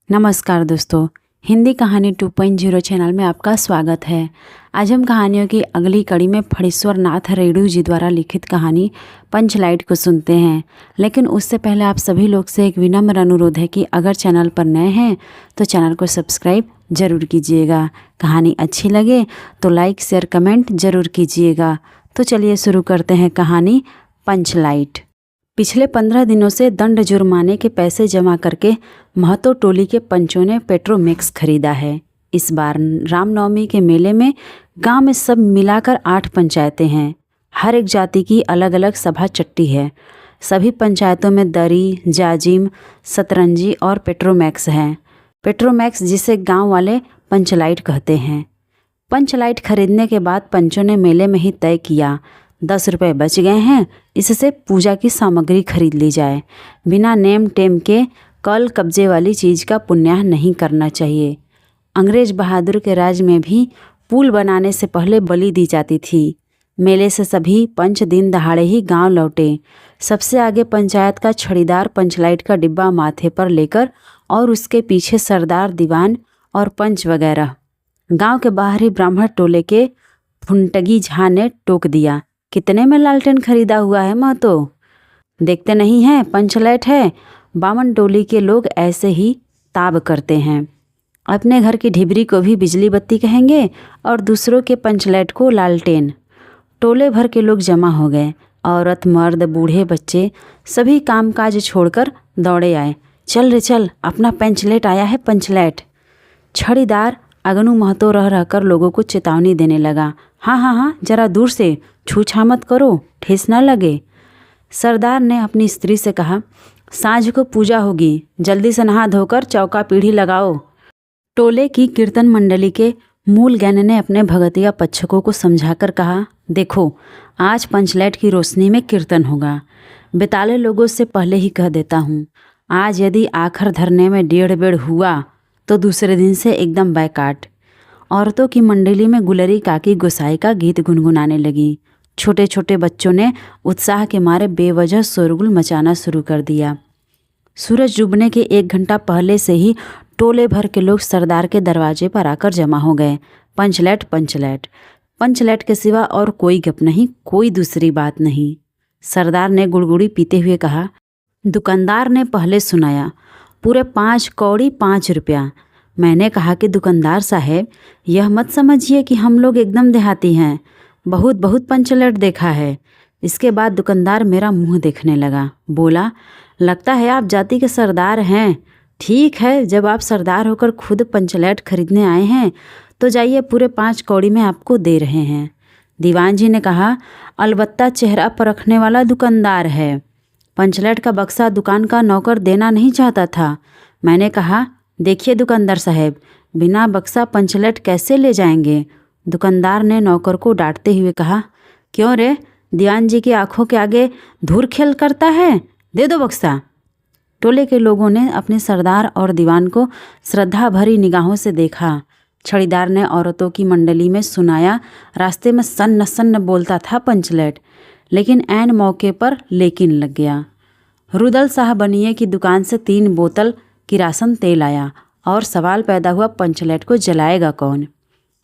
नमस्कार दोस्तों, हिंदी कहानी 2.0 चैनल में आपका स्वागत है। आज हम कहानियों की अगली कड़ी में फणीश्वर नाथ रेणु जी द्वारा लिखित कहानी पंचलाइट को सुनते हैं। लेकिन उससे पहले आप सभी लोग से एक विनम्र अनुरोध है कि अगर चैनल पर नए हैं तो चैनल को सब्सक्राइब ज़रूर कीजिएगा। कहानी अच्छी लगे तो लाइक शेयर कमेंट ज़रूर कीजिएगा। तो चलिए शुरू करते हैं कहानी पंचलाइट। पिछले 15 दिनों से दंड जुर्माने के पैसे जमा करके महतो टोली के पंचों ने पेट्रोमैक्स खरीदा है। इस बार रामनवमी के मेले में गांव में सब मिलाकर 8 पंचायतें हैं। हर एक जाति की अलग अलग सभा चट्टी है। सभी पंचायतों में दरी, जाजिम, सतरंजी और पेट्रोमैक्स हैं। पेट्रोमैक्स जिसे गांव वाले पंचलाइट कहते हैं। पंचलाइट खरीदने के बाद पंचों ने मेले में ही तय किया 10 रुपये बच गए हैं, इससे पूजा की सामग्री खरीद ली जाए। बिना नेम टेम के कल कब्जे वाली चीज़ का पुण्याह नहीं करना चाहिए। अंग्रेज बहादुर के राज में भी पुल बनाने से पहले बलि दी जाती थी। मेले से सभी पंच दिन दहाड़े ही गांव लौटे। सबसे आगे पंचायत का छड़ीदार पंचलाइट का डिब्बा माथे पर लेकर और उसके पीछे सरदार, दीवान और पंच वगैरह। गांव के बाहरी ब्राह्मण टोले के फुंटगी झा ने टोक दिया, कितने में लालटेन खरीदा हुआ है महतो? देखते नहीं हैं पंचलाइट है। बामन टोली के लोग ऐसे ही ताब करते हैं। अपने घर की ढिबरी को भी बिजली बत्ती कहेंगे और दूसरों के पंचलाइट को लालटेन। टोले भर के लोग जमा हो गए। औरत, मर्द, बूढ़े, बच्चे सभी कामकाज छोड़कर दौड़े आए। चल रे चल, अपना पंचलाइट आया है पंचलाइट। छड़ीदार अगनू महतो रह रहकर लोगों को चेतावनी देने लगा। हाँ, जरा दूर से छूछा मत करो, ठेस न लगे। सरदार ने अपनी स्त्री से कहा, सांझ को पूजा होगी, जल्दी से नहा धोकर चौका पीढ़ी लगाओ। टोले की कीर्तन मंडली के मूल ज्ञान ने अपने भगतिया पच्छकों को समझाकर कहा, देखो आज पंचलाइट की रोशनी में कीर्तन होगा। बेताले लोगों से पहले ही कह देता हूँ, आज यदि आखिर धरने में 1.5 बेड़ हुआ तो दूसरे दिन से एकदम बैकाट। औरतों की मंडली में गुलरी काकी गोसाई का गीत गुनगुनाने लगी। छोटे छोटे बच्चों ने उत्साह के मारे बेवजह शोरगुल मचाना शुरू कर दिया। सूरज डूबने के 1 घंटा पहले से ही टोले भर के लोग सरदार के दरवाजे पर आकर जमा हो गए। पंचलाइट पंचलाइट पंचलाइट के सिवा और कोई गप नहीं, कोई दूसरी बात नहीं। सरदार ने गुड़गुड़ी पीते हुए कहा। दुकानदार ने पहले सुनाया, पूरे 5 कौड़ी 5 रुपया। मैंने कहा कि दुकानदार साहब, यह मत समझिए कि हम लोग एकदम देहाती हैं, बहुत पंचलाइट देखा है। इसके बाद दुकानदार मेरा मुंह देखने लगा। बोला, लगता है आप जाति के सरदार हैं। ठीक है, जब आप सरदार होकर खुद पंचलाइट खरीदने आए हैं तो जाइए, पूरे 5 कौड़ी में आपको दे रहे हैं। दीवान जी ने कहा, अलबत्ता चेहरा परखने वाला दुकानदार है। पंचलाइट का बक्सा दुकान का नौकर देना नहीं चाहता था। मैंने कहा, देखिए दुकानदार साहब, बिना बक्सा पंचलाइट कैसे ले जाएंगे? दुकानदार ने नौकर को डांटते हुए कहा, क्यों रे, दीवान जी की आंखों के आगे धूर खेल करता है, दे दो बक्सा। टोले के लोगों ने अपने सरदार और दीवान को श्रद्धा भरी निगाहों से देखा। छड़ीदार ने औरतों की मंडली में सुनाया, रास्ते में सन्न सन्न बोलता था पंचलाइट, लेकिन ऐन मौके पर लेकिन लग गया। रुदल शाह बनिए की दुकान से 3 बोतल किरासन तेल आया और सवाल पैदा हुआ, पंचलाइट को जलाएगा कौन?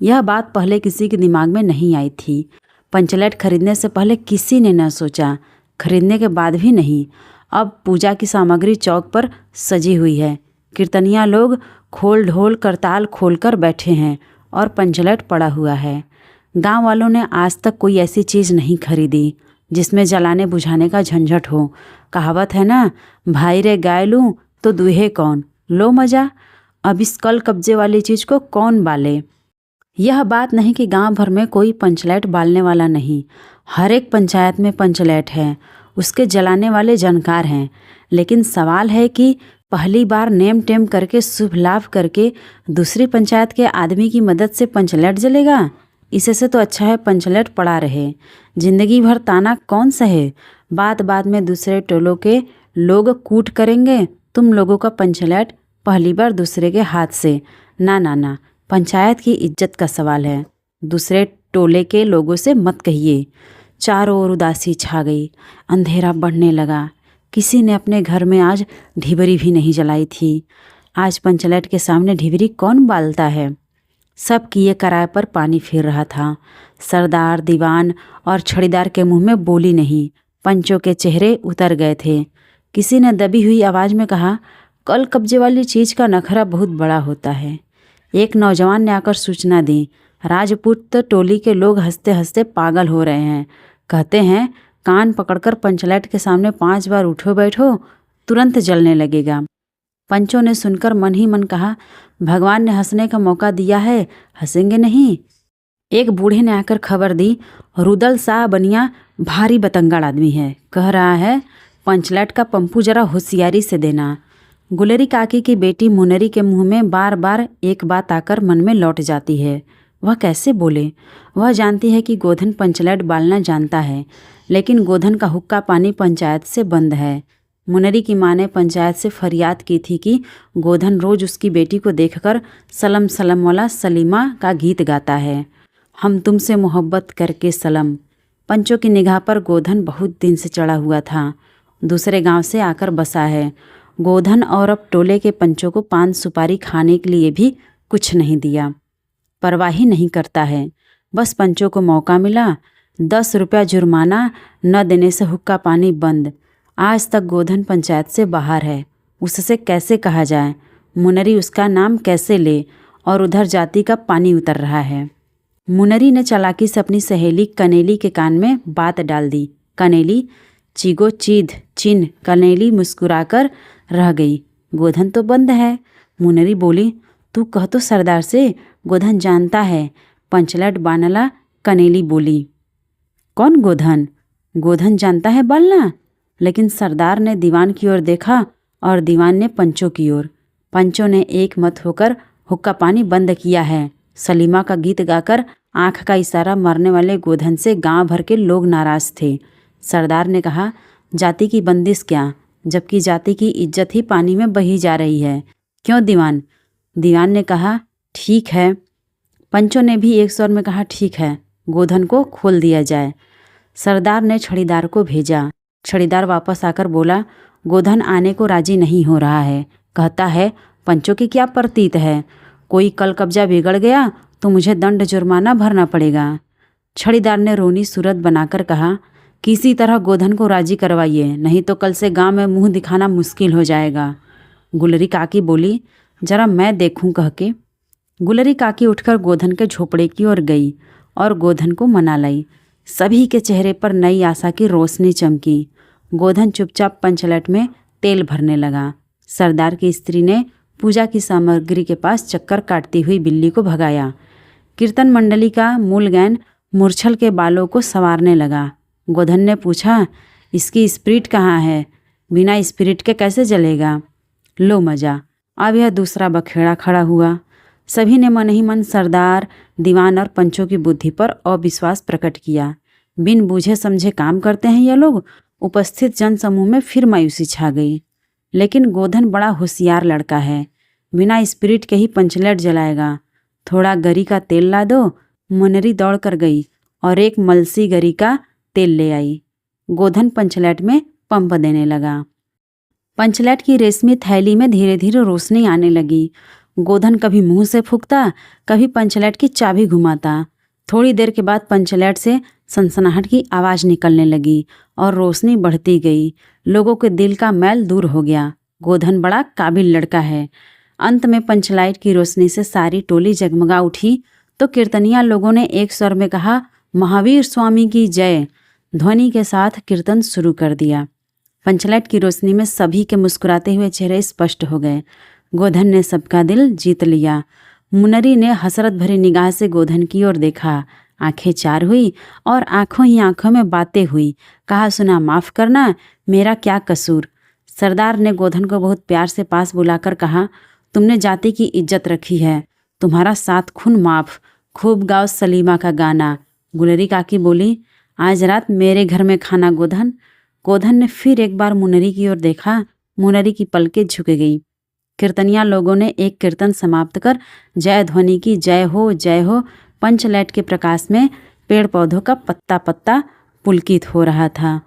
यह बात पहले किसी के दिमाग में नहीं आई थी। पंचलाइट खरीदने से पहले किसी ने न सोचा, खरीदने के बाद भी नहीं। अब पूजा की सामग्री चौक पर सजी हुई है। कीर्तनिया लोग खोल ढोल करताल खोलकर बैठे हैं और पंचलाइट पड़ा हुआ है। गांव वालों ने आज तक कोई ऐसी चीज़ नहीं खरीदी जिसमें जलाने बुझाने का झंझट हो। कहावत है ना, भाई रे गाय लूँ तो दूहे कौन, लो मजा। अब इस कल कब्जे वाली चीज़ को कौन बाले? यह बात नहीं कि गांव भर में कोई पंचलाइट बालने वाला नहीं। हर एक पंचायत में पंचलाइट है, उसके जलाने वाले जानकार हैं। लेकिन सवाल है कि पहली बार नेम टेम करके शुभ लाभ करके दूसरी पंचायत के आदमी की मदद से पंचलाइट जलेगा? इससे तो अच्छा है पंचलाइट पड़ा रहे। जिंदगी भर ताना कौन सहे? बात में दूसरे टोलों के लोग कूट करेंगे, तुम लोगों का पंचलाइट पहली बार दूसरे के हाथ से। ना, पंचायत की इज्जत का सवाल है, दूसरे टोले के लोगों से मत कहिए। चारों ओर उदासी छा गई। अंधेरा बढ़ने लगा। किसी ने अपने घर में आज ढिबरी भी नहीं जलाई थी। आज पंचलैट के सामने ढिबरी कौन बालता है। सब किए कराए पर पानी फिर रहा था। सरदार, दीवान और छड़ीदार के मुंह में बोली नहीं। पंचों के चेहरे उतर गए थे। किसी ने दबी हुई आवाज़ में कहा, कल कब्जे वाली चीज़ का नखरा बहुत बड़ा होता है। एक नौजवान ने आकर सूचना दी, राजपूत टोली के लोग हंसते हंसते पागल हो रहे हैं। कहते हैं कान पकड़कर पंचलैट के सामने 5 बार उठो बैठो, तुरंत जलने लगेगा। पंचों ने सुनकर मन ही मन कहा, भगवान ने हंसने का मौका दिया है, हंसेंगे नहीं। एक बूढ़े ने आकर खबर दी, रुदल शाह बनिया भारी बतंगड़ आदमी है, कह रहा है पंचलैट का पंपू जरा होशियारी से देना। गुलेरी काकी की बेटी मुनरी के मुंह में बार बार एक बात आकर मन में लौट जाती है। वह कैसे बोले। वह जानती है कि गोधन पंचलैट बालना जानता है, लेकिन गोधन का हुक्का पानी पंचायत से बंद है। मुनरी की माँ ने पंचायत से फरियाद की थी कि गोधन रोज उसकी बेटी को देखकर सलम सलम वाला सलीमा का गीत गाता है, हम तुमसे मोहब्बत करके सलम। पंचों की निगाह पर गोधन बहुत दिन से चढ़ा हुआ था। दूसरे गांव से आकर बसा है। गोधन और अब टोले के पंचों को पान सुपारी खाने के लिए भी कुछ नहीं दिया। परवाह ही नहीं करता है। बस पंचों को मौका मिला, 10 रुपया जुर्माना न देने से हुक्का पानी बंद। आज तक गोधन पंचायत से बाहर है, उससे कैसे कहा जाए, मुनरी उसका नाम कैसे ले, और उधर जाति का पानी उतर रहा है। मुनरी ने चालाकी से अपनी सहेली कनेली के कान में बात डाल दी। कनेली चीगो चीध चिन्ह। कनेली मुस्कुराकर रह गई। गोधन तो बंद है। मुनरी बोली, तू कह तो सरदार से, गोधन जानता है पंचलैट बानला। कनेली बोली, कौन गोधन? गोधन जानता है बालना। लेकिन सरदार ने दीवान की ओर देखा और दीवान ने पंचों की ओर। पंचों ने एक मत होकर हुक्का पानी बंद किया है। सलीमा का गीत गाकर आंख का इशारा मारने वाले गोधन से गांव भर के लोग नाराज थे। सरदार ने कहा, जाति की बंदिश क्या, जबकि जाति की इज्जत ही पानी में बही जा रही है। क्यों दीवान? दीवान ने कहा, ठीक है। पंचों ने भी एक स्वर में कहा, ठीक है, गोधन को खोल दिया जाए। सरदार ने छड़ीदार को भेजा। छड़ीदार वापस आकर बोला, गोधन आने को राजी नहीं हो रहा है। कहता है पंचों की क्या प्रतीत है, कोई कल कब्जा बिगड़ गया तो मुझे दंड जुर्माना भरना पड़ेगा। छड़ीदार ने रोनी सूरत बनाकर कहा, किसी तरह गोधन को राजी करवाइए, नहीं तो कल से गांव में मुंह दिखाना मुश्किल हो जाएगा। गुलरी काकी बोली, जरा मैं देखूं कह के। गुलरी काकी उठकर गोधन के झोपड़े की ओर गई और गोधन को मना लाई। सभी के चेहरे पर नई आशा की रोशनी चमकी। गोधन चुपचाप पंचलैट में तेल भरने लगा। सरदार की स्त्री ने पूजा की सामग्री के पास चक्कर काटती हुई बिल्ली को भगाया। कीर्तन मंडली का मूलगैन मूर्छल के बालों को संवारने लगा। गोधन ने पूछा, इसकी स्पिरिट कहाँ है? बिना स्पिरिट के कैसे जलेगा? लो मजा। अब यह दूसरा बखेड़ा खड़ा हुआ। सभी ने मन ही मन सरदार, दीवान और पंचों की बुद्धि पर अविश्वास प्रकट किया। बिन बूझे समझे काम करते हैं ये लोग। उपस्थित जनसमूह में फिर मायूसी छा गई। लेकिन गोधन बड़ा होशियार लड़का है, बिना स्पिरिट के ही पंचलैट जलाएगा। थोड़ा गरी का तेल ला दो। मुनरी दौड़ कर गई और एक मलसी गरी का तेल ले आई। गोधन पंचलैट में पंप देने लगा। पंचलैट की रेशमी थैली में धीरे धीरे रोशनी आने लगी। गोधन कभी मुंह से फूंकता, कभी पंचलैट की चाबी घुमाता। थोड़ी देर के बाद पंचलैट से सनसनाहट की आवाज़ निकलने लगी और रोशनी बढ़ती गई। लोगों के दिल का मैल दूर हो गया। गोधन बड़ा काबिल लड़का है। अंत में पंचलाइट की रोशनी से सारी टोली जगमगा उठी तो कीर्तनिया लोगों ने एक स्वर में कहा, महावीर स्वामी की जय। ध्वनि के साथ कीर्तन शुरू कर दिया। पंचलाइट की रोशनी में सभी के मुस्कुराते हुए चेहरे स्पष्ट हो गए। गोधन ने सबका दिल जीत लिया। मुनरी ने हसरत भरी निगाह से गोधन की ओर देखा। आंखें चार हुई और आंखों ही आंखों में बातें हुई। कहा, सुना माफ़ करना, मेरा क्या कसूर। सरदार ने गोधन को बहुत प्यार से पास बुलाकर कहा, तुमने जाति की इज्जत रखी है, तुम्हारा 7 खून माफ़। खूब गाओ सलीमा का गाना। गुलरी काकी बोली, आज रात मेरे घर में खाना गोधन। गोधन ने फिर एक बार मुनरी की ओर देखा। मुनरी की पलकें झुक गई। कीर्तनिया लोगों ने एक कीर्तन समाप्त कर जय ध्वनि की जय हो। पंचलैट के प्रकाश में पेड़ पौधों का पत्ता पत्ता पुलकित हो रहा था।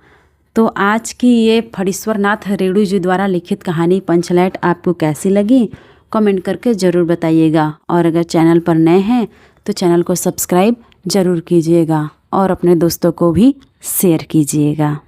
तो आज की ये फणीश्वर नाथ रेणु जी द्वारा लिखित कहानी पंचलैट आपको कैसी लगी? कमेंट करके ज़रूर बताइएगा। और अगर चैनल पर नए हैं तो चैनल को सब्सक्राइब ज़रूर कीजिएगा और अपने दोस्तों को भी शेयर कीजिएगा।